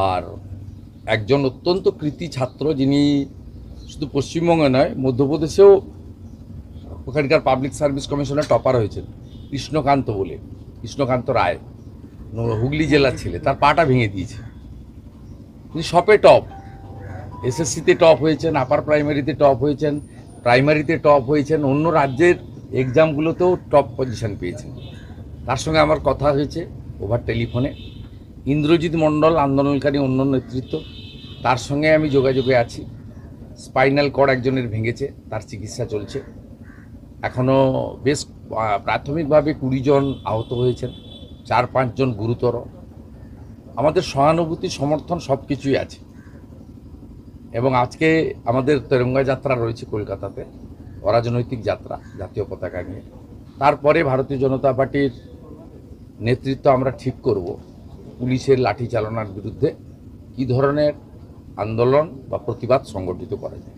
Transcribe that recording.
আর একজন অত্যন্ত কৃতী ছাত্র, যিনি শুধু পশ্চিমবঙ্গে নয় মধ্যপ্রদেশেও ওখানকার পাবলিক সার্ভিস কমিশনের টপার হয়েছেন, কৃষ্ণকান্ত রায়, হুগলি জেলার ছেলে। তার পাটা ভেঙে দিয়েছে। তিনি সবে টপ, এসএসসিতে টপ হয়েছেন, আপার প্রাইমারিতে টপ হয়েছেন, প্রাইমারিতে টপ হয়েছেন, অন্য রাজ্যের এক্সামগুলোতেও টপ পজিশন পেয়েছেন। তার সঙ্গে আমার কথা হয়েছে ওভার টেলিফোনে। ইন্দ্রজিৎ মণ্ডল আন্দোলনকারী অন্য নেতৃত্ব, তার সঙ্গে আমি যোগাযোগে আছি। স্পাইনাল কর্ড একজনের ভেঙেছে, তার চিকিৎসা চলছে। এখনও বেশ প্রাথমিকভাবে 20 জন আহত হয়েছেন, 4-5 জন গুরুতর। আমাদের সহানুভূতি, সমর্থন সব কিছুই আছে। এবং আজকে আমাদের তেরঙ্গা যাত্রা রয়েছে কলকাতাতে, অরাজনৈতিক যাত্রা জাতীয় পতাকা নিয়ে। তারপরে ভারতীয় জনতা পার্টির নেতৃত্ব আমরা ঠিক করব পুলিশের লাঠি চালনার বিরুদ্ধে কী ধরনের আন্দোলন বা প্রতিবাদ সংগঠিত করা যায়।